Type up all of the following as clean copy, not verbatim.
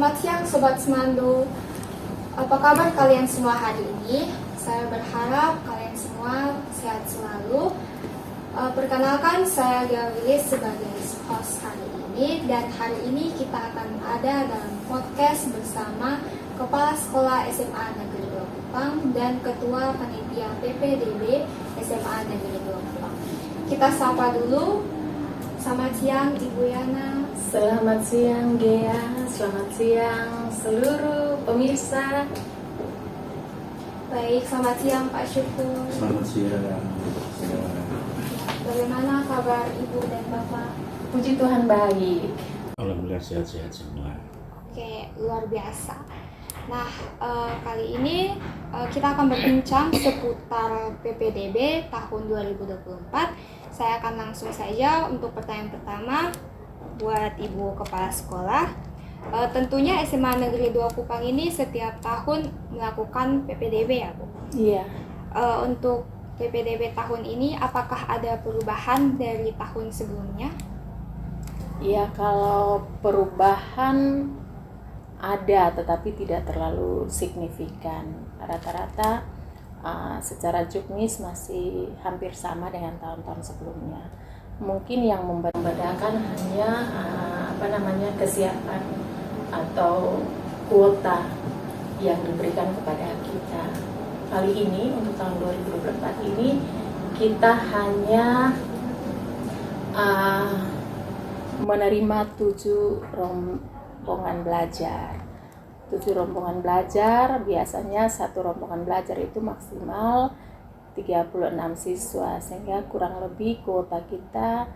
Selamat siang Sobat Semandu. Apa kabar kalian semua hari ini? Saya berharap kalian semua sehat selalu. Perkenalkan, saya Gawilis sebagai host hari ini. Dan hari ini kita akan ada dalam podcast bersama Kepala Sekolah SMA Negeri 2 Kupang dan Ketua Panitia PPDB SMA Negeri 2 Kupang. Kita sapa dulu. Selamat siang Ibu Yana. Selamat siang Gea, selamat siang seluruh pemirsa. Baik, selamat siang Pak Syukur. Selamat siang. Bagaimana kabar Ibu dan Bapak? Puji Tuhan baik. Alhamdulillah sehat-sehat semua. Oke, luar biasa. Nah, kali ini kita akan berbincang seputar PPDB tahun 2024. Saya akan langsung saja untuk pertanyaan pertama buat Ibu Kepala Sekolah. Tentunya SMA Negeri 2 Kupang ini setiap tahun melakukan PPDB ya Bu? Iya. Untuk PPDB tahun ini apakah ada perubahan dari tahun sebelumnya? Iya, kalau perubahan ada tetapi tidak terlalu signifikan. Rata-rata secara juknis masih hampir sama dengan tahun-tahun sebelumnya. Mungkin yang membedakan hanya kesiapan atau kuota yang diberikan kepada kita. Kali ini untuk tahun 2024 ini kita hanya menerima 7 rombongan belajar. 7 rombongan belajar, biasanya satu rombongan belajar itu maksimal 36 siswa, sehingga kurang lebih kuota kita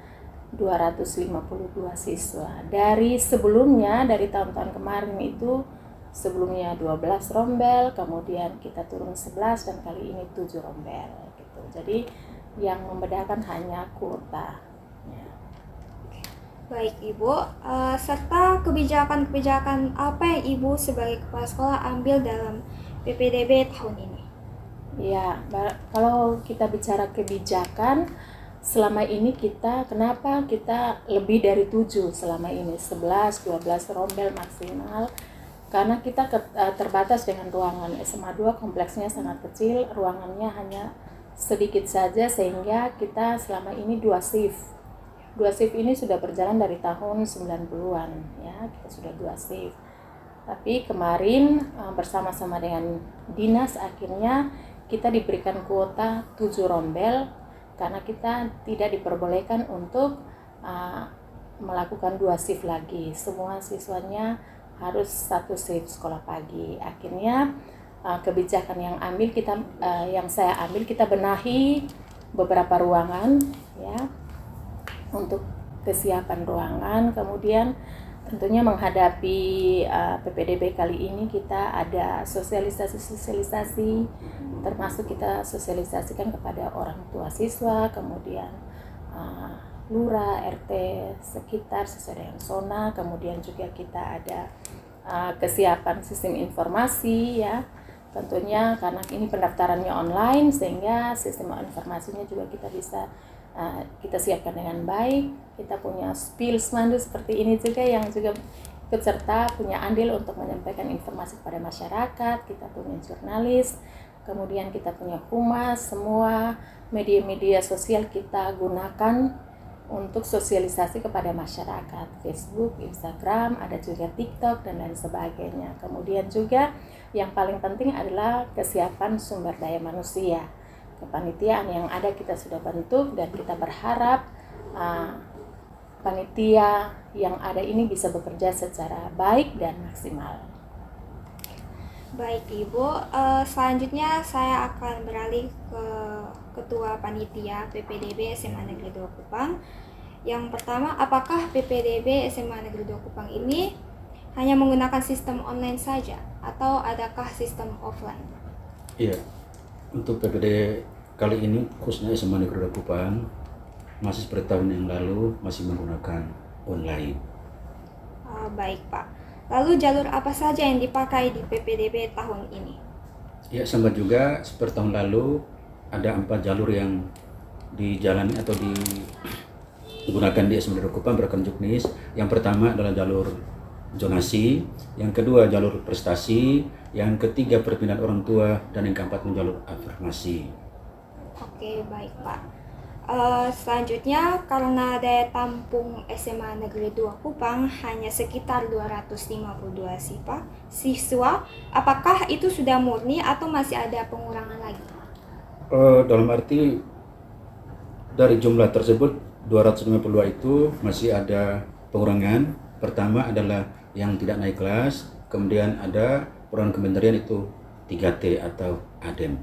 252 siswa. Dari sebelumnya, dari tahun-tahun kemarin itu sebelumnya 12 rombel, kemudian kita turun 11 dan kali ini 7 rombel gitu. Jadi yang membedakan hanya kuota. Baik Ibu, serta kebijakan-kebijakan apa yang Ibu sebagai Kepala Sekolah ambil dalam PPDB tahun ini? Ya, kalau kita bicara kebijakan, selama ini kenapa kita lebih dari 7 selama ini, 11, 12 rombel maksimal, karena kita terbatas dengan ruangan. SMA 2 kompleksnya sangat kecil, ruangannya hanya sedikit saja, sehingga kita selama ini 2 shift. 2 shift ini sudah berjalan dari tahun 90-an ya, kita sudah 2 shift. Tapi kemarin bersama-sama dengan dinas akhirnya kita diberikan kuota 7 rombel karena kita tidak diperbolehkan untuk melakukan 2 shift lagi. Semua siswanya harus 1 shift sekolah pagi. Akhirnya kebijakan yang saya ambil, kita benahi beberapa ruangan ya, untuk kesiapan ruangan. Kemudian tentunya menghadapi PPDB kali ini kita ada sosialisasi, termasuk kita sosialisasikan kepada orang tua siswa, kemudian lurah, RT sekitar sesuai dengan zona. Kemudian juga kita ada kesiapan sistem informasi ya, tentunya karena ini pendaftarannya online sehingga sistem informasinya juga kita siapkan dengan baik. Kita punya spill Semandu seperti ini juga yang juga ikut serta punya andil untuk menyampaikan informasi kepada masyarakat. Kita punya jurnalis, kemudian kita punya humas, semua media-media sosial kita gunakan untuk sosialisasi kepada masyarakat. Facebook, Instagram, ada juga TikTok dan lain sebagainya. Kemudian juga yang paling penting adalah kesiapan sumber daya manusia. Kepanitiaan yang ada kita sudah bentuk dan kita berharap panitia yang ada ini bisa bekerja secara baik dan maksimal. Baik Ibu, selanjutnya saya akan beralih ke Ketua Panitia PPDB SMA Negeri 2 Kupang. Yang pertama, apakah PPDB SMA Negeri 2 Kupang ini hanya menggunakan sistem online saja atau adakah sistem offline? Iya, untuk PPD kali ini khususnya SMA Negeri 2 Kupang masih seperti tahun yang lalu masih menggunakan online. Baik Pak. Lalu jalur apa saja yang dipakai di PPDB tahun ini? Ya, sama juga seperti tahun lalu ada 4 jalur yang dijalani atau digunakan di SMA Negeri 2 Kupang berdasarkan juknis. Yang pertama adalah jalur zonasi, yang kedua jalur prestasi, yang ketiga perpindahan orang tua, dan yang keempat jalur afirmasi. Oke, baik Pak. Selanjutnya, karena daya tampung SMA Negeri 2 Kupang hanya sekitar 252 siswa, apakah itu sudah murni atau masih ada pengurangan lagi? Dalam arti dari jumlah tersebut 252 itu masih ada pengurangan. Pertama adalah yang tidak naik kelas, kemudian ada program kementerian itu 3T atau ADEM.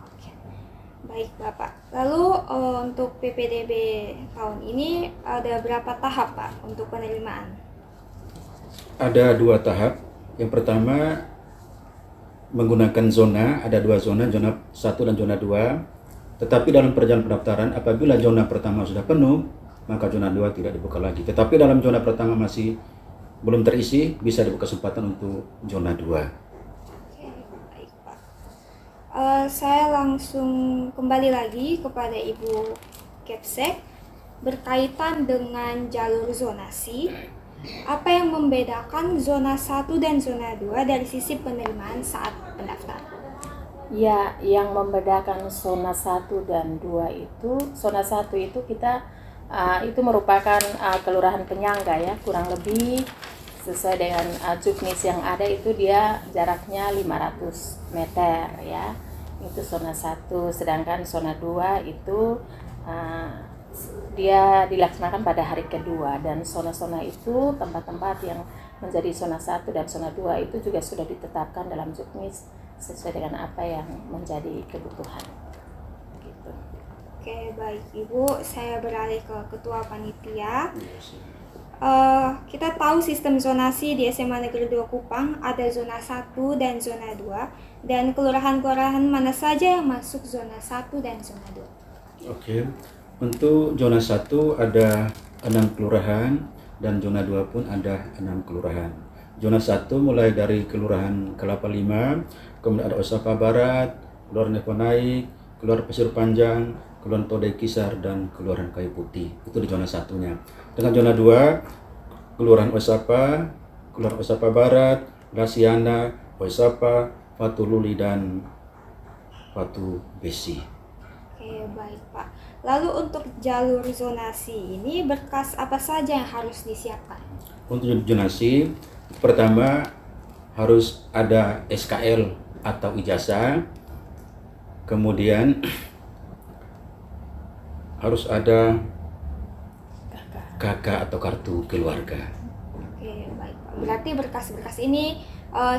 Oke. Baik Bapak. Lalu untuk PPDB tahun ini ada berapa tahap Pak untuk penerimaan? Ada 2 tahap. Yang pertama menggunakan zona, ada 2 zona 1 dan zona 2. Tetapi dalam perjalanan pendaftaran, apabila zona pertama sudah penuh, maka zona 2 tidak dibuka lagi. Tetapi dalam zona pertama masih belum terisi, bisa dibuka kesempatan untuk zona 2. Oke, baik Pak. Saya langsung kembali lagi kepada Ibu Kepsek berkaitan dengan jalur zonasi. Apa yang membedakan zona 1 dan zona 2 dari sisi penerimaan saat pendaftaran? Ya, yang membedakan zona 1 dan 2 itu, zona 1 itu kita itu merupakan kelurahan penyangga ya, kurang lebih sesuai dengan juknis yang ada itu dia jaraknya 500 meter ya. Itu zona 1, sedangkan zona 2 itu dia dilaksanakan pada hari kedua, dan zona-zona itu tempat-tempat yang menjadi zona 1 dan zona 2 itu juga sudah ditetapkan dalam juknis sesuai dengan apa yang menjadi kebutuhan gitu. Oke, baik Ibu, saya beralih ke Ketua Panitia. Kita tahu sistem zonasi di SMA Negeri 2 Kupang ada zona 1 dan zona 2, dan kelurahan-kelurahan mana saja yang masuk zona 1 dan zona 2? Oke. Untuk zona 1 ada 6 kelurahan dan zona 2 pun ada 6 kelurahan. Zona 1 mulai dari Kelurahan Kelapa 5, kemudian ada Osapa Barat, Kelurahan Neponaik, Kelurahan Pasir Panjang, Kelurahan Todai Kisar, dan Kelurahan Kayu Putih. Itu di zona 1-nya. Dengan zona 2, Kelurahan Osapa, Kelurahan Osapa Barat, Rasiana, Osapa, Fatululi, dan Fatu Besi. Oke, baik Pak. Lalu untuk jalur zonasi ini berkas apa saja yang harus disiapkan? Untuk zonasi, pertama harus ada SKL atau ijazah, kemudian harus ada KK atau kartu keluarga. Oke, baik Pak. Berarti berkas-berkas ini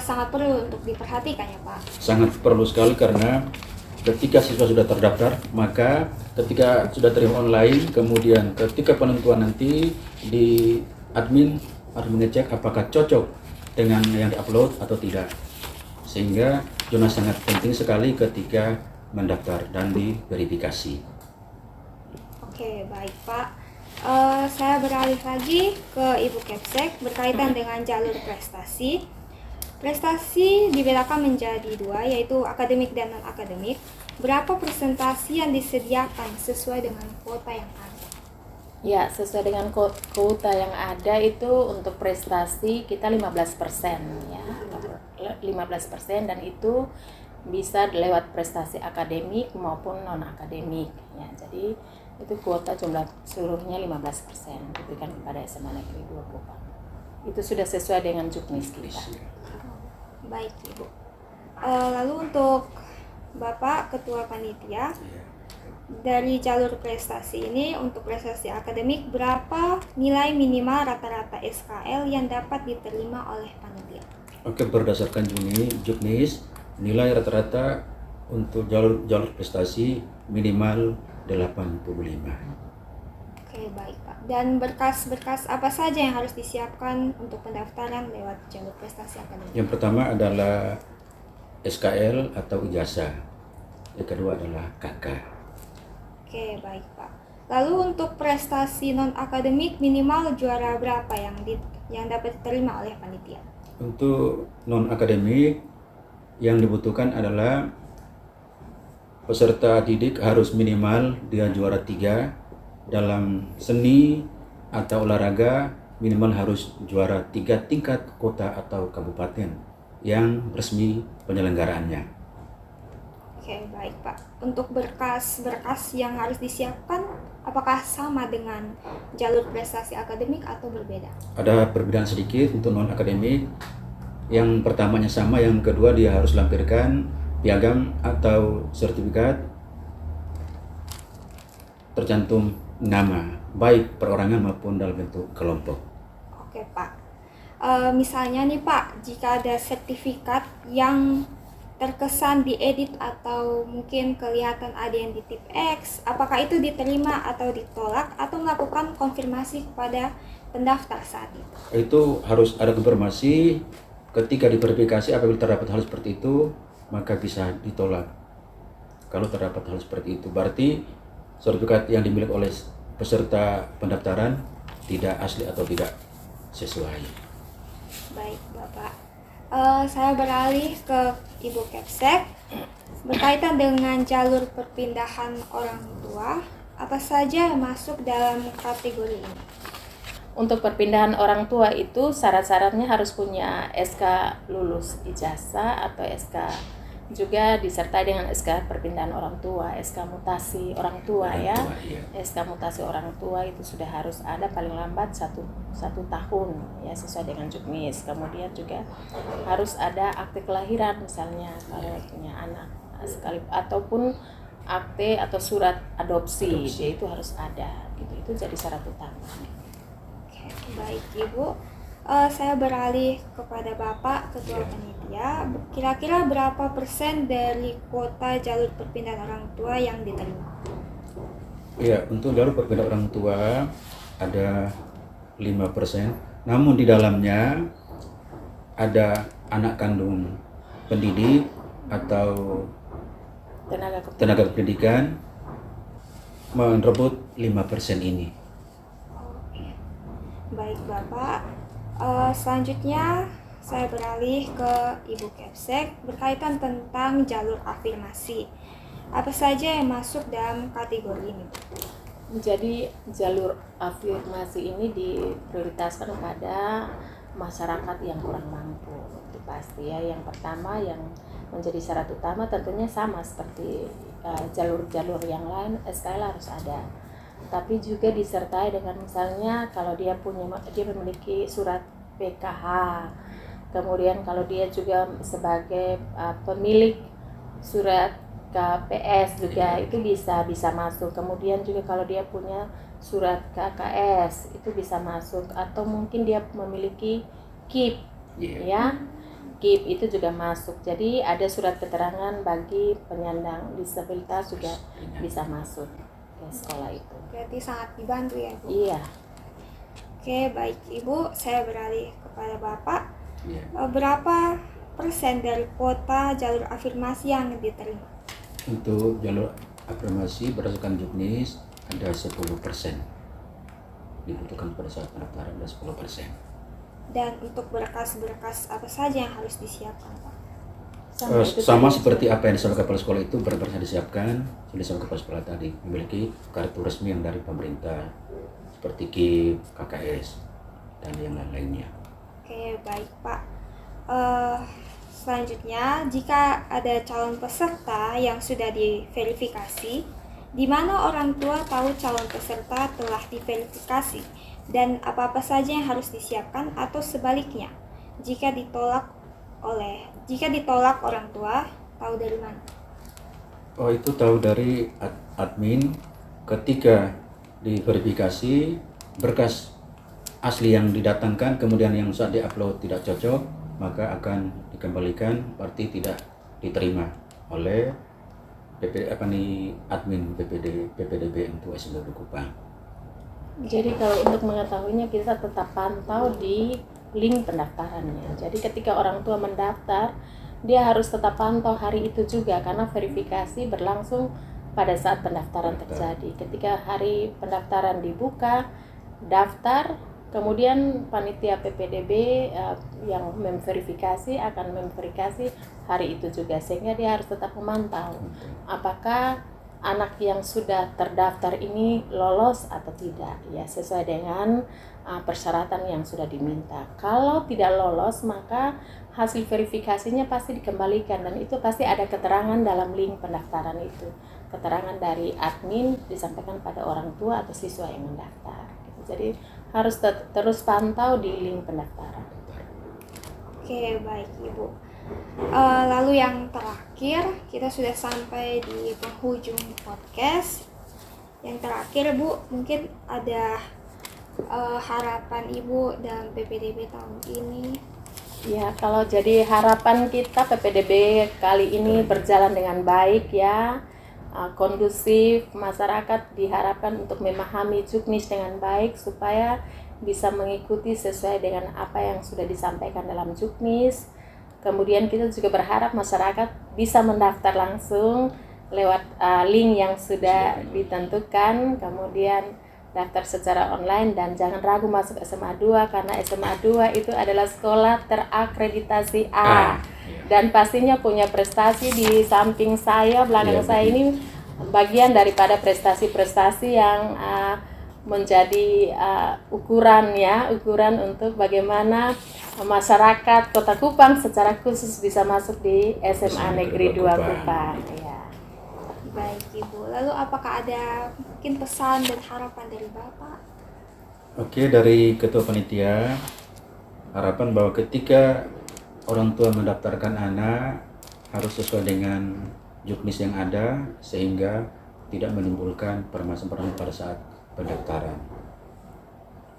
sangat perlu untuk diperhatikan ya Pak? Sangat perlu sekali, karena ketika siswa sudah terdaftar, maka ketika sudah terima online, kemudian ketika penentuan nanti di admin harus mengecek apakah cocok dengan yang diupload atau tidak. Sehingga zona sangat penting sekali ketika mendaftar dan diverifikasi. Oke, baik Pak. Saya beralih lagi ke Ibu Kepsek berkaitan dengan jalur prestasi. Prestasi dibedakan menjadi 2, yaitu akademik dan non-akademik. Berapa presentasi yang disediakan sesuai dengan kuota yang ada? Ya, sesuai dengan kuota yang ada itu untuk prestasi kita 15% ya. 15%, dan itu bisa lewat prestasi akademik maupun non-akademik ya. Jadi itu kuota jumlah seluruhnya 15% diberikan kepada SMA Negeri 2 Kupang. Itu sudah sesuai dengan juknis kita. Baik Ibu. Lalu untuk Bapak Ketua Panitia, dari jalur prestasi ini untuk prestasi akademik berapa nilai minimal rata-rata SKL yang dapat diterima oleh panitia? Oke, berdasarkan juknis, nilai rata-rata untuk jalur prestasi minimal 85. Oke, baik Pak. Dan berkas-berkas apa saja yang harus disiapkan untuk pendaftaran lewat jalur prestasi akademik? Yang pertama adalah SKL atau ijazah. Yang kedua adalah KK. Oke, baik Pak. Lalu untuk prestasi non-akademik minimal juara berapa yang dapat diterima oleh panitia? Untuk non-akademik yang dibutuhkan adalah peserta didik harus minimal dia juara 3 dalam seni atau olahraga minimal harus juara 3 tingkat kota atau kabupaten yang resmi penyelenggaraannya. Oke, baik Pak. Untuk berkas-berkas yang harus disiapkan, apakah sama dengan jalur prestasi akademik atau berbeda? Ada perbedaan sedikit untuk non-akademik. Yang pertamanya sama, yang kedua dia harus lampirkan piagam atau sertifikat tercantum nama, baik perorangan maupun dalam bentuk kelompok. Oke Pak. Misalnya nih Pak, jika ada sertifikat yang terkesan diedit atau mungkin kelihatan ada yang di tip X, apakah itu diterima atau ditolak atau melakukan konfirmasi kepada pendaftar saat itu? Itu harus ada konfirmasi. Ketika diverifikasi apabila terdapat hal seperti itu, maka bisa ditolak. Kalau terdapat hal seperti itu, berarti sertifikat yang dimiliki oleh peserta pendaftaran tidak asli atau tidak sesuai. Baik Bapak. Saya beralih ke Ibu Kepsek. Berkaitan dengan jalur perpindahan orang tua, apa saja yang masuk dalam kategori ini? Untuk perpindahan orang tua itu syarat-syaratnya harus punya SK lulus ijazah atau SK juga disertai dengan SK perpindahan orang tua, SK mutasi orang tua ya. SK mutasi orang tua itu sudah harus ada paling lambat satu tahun ya, sesuai dengan Juknis. Kemudian juga harus ada akte kelahiran misalnya kalau punya anak sekali, ataupun akte atau surat adopsi. Dia itu harus ada gitu. Itu jadi syarat utama. Baik Ibu, saya beralih kepada Bapak Ketua Panitia. Kira-kira berapa persen dari kuota jalur perpindahan orang tua yang diterima? Iya, untuk jalur perpindahan orang tua ada 5%. Namun di dalamnya ada anak kandung pendidik atau tenaga pendidikan merebut 5% ini. Baik Bapak, selanjutnya saya beralih ke Ibu Kepsek berkaitan tentang jalur afirmasi. Apa saja yang masuk dalam kategori ini? Jadi jalur afirmasi ini diprioritaskan pada masyarakat yang kurang mampu. Itu pasti ya. Yang pertama yang menjadi syarat utama tentunya sama seperti jalur-jalur yang lain, SKL harus ada. Tapi juga disertai dengan misalnya kalau dia memiliki surat PKH, kemudian kalau dia juga sebagai pemilik surat KPS juga itu bisa masuk. Kemudian juga kalau dia punya surat KKS itu bisa masuk, atau mungkin dia memiliki KIP ya, KIP itu juga masuk. Jadi ada surat keterangan bagi penyandang disabilitas juga bisa masuk ke sekolah itu. Berarti sangat dibantu ya Bu? Iya. Oke, baik Ibu, saya beralih kepada Bapak. Berapa persen dari kuota jalur afirmasi yang diterima? Untuk jalur afirmasi berdasarkan Juknis ada 10%. Dibutuhkan pada saat pendaftaran ada 10%. Dan untuk berkas-berkas apa saja yang harus disiapkan Pak? Sama seperti apa yang disampaikan kepala sekolah itu, berkas yang disampaikan kepala sekolah tadi, memiliki kartu resmi yang dari pemerintah seperti KIP, KKS, dan yang lain-lainnya. Oke, baik Pak. Selanjutnya, jika ada calon peserta yang sudah diverifikasi, di mana orang tua tahu calon peserta telah diverifikasi dan apa-apa saja yang harus disiapkan, atau sebaliknya, jika ditolak orang tua, tahu dari mana? Oh, itu tahu dari admin. Ketika diverifikasi berkas asli yang didatangkan kemudian yang saat diupload tidak cocok, maka akan dikembalikan, berarti tidak diterima oleh admin PPDB untuk SMK Kupang. Jadi kalau untuk mengetahuinya kita tetap pantau di link pendaftarannya. Jadi ketika orang tua mendaftar, dia harus tetap pantau hari itu juga, karena verifikasi berlangsung pada saat pendaftaran terjadi. Ketika hari pendaftaran dibuka, daftar, kemudian panitia PPDB yang memverifikasi akan memverifikasi hari itu juga, sehingga dia harus tetap memantau apakah anak yang sudah terdaftar ini lolos atau tidak, ya sesuai dengan persyaratan yang sudah diminta. Kalau tidak lolos, maka hasil verifikasinya pasti dikembalikan, dan itu pasti ada keterangan dalam link pendaftaran itu. Keterangan dari admin disampaikan pada orang tua atau siswa yang mendaftar. Jadi harus terus pantau di link pendaftaran. Oke, baik Ibu. Lalu yang terakhir, kita sudah sampai di penghujung podcast. Yang terakhir Bu, mungkin ada harapan Ibu dalam PPDB tahun ini. Ya, kalau jadi harapan kita PPDB kali ini berjalan dengan baik ya, kondusif, masyarakat diharapkan untuk memahami Juknis dengan baik supaya bisa mengikuti sesuai dengan apa yang sudah disampaikan dalam Juknis. Kemudian kita juga berharap masyarakat bisa mendaftar langsung lewat link yang sudah ditentukan, kemudian daftar secara online, dan jangan ragu masuk SMA 2 karena SMA 2 itu adalah sekolah terakreditasi A. Dan pastinya punya prestasi di samping saya, belakang saya ini bagian daripada prestasi-prestasi yang menjadi ukuran untuk bagaimana masyarakat Kota Kupang secara khusus bisa masuk di SMA Negeri 2 Kupang. Ya. Baik Ibu, lalu apakah ada mungkin pesan dan harapan dari Bapak? Oke, dari Ketua Panitia, harapan bahwa ketika orang tua mendaftarkan anak harus sesuai dengan Juknis yang ada sehingga tidak menimbulkan permasalahan pada saat pendaftaran.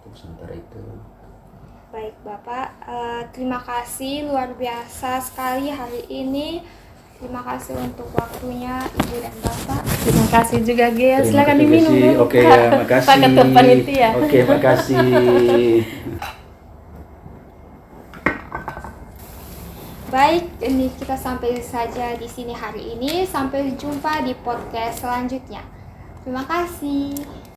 Untuk sementara itu. Baik Bapak, terima kasih luar biasa sekali hari ini. Terima kasih untuk waktunya Ibu dan Bapak. Terima kasih juga Gil. Silakan kasih, diminum. Gesi. Oke, ya, makasih. Pak Ketua Panitia. Oke, makasih. Baik, ini kita sampai saja di sini hari ini. Sampai jumpa di podcast selanjutnya. Terima kasih.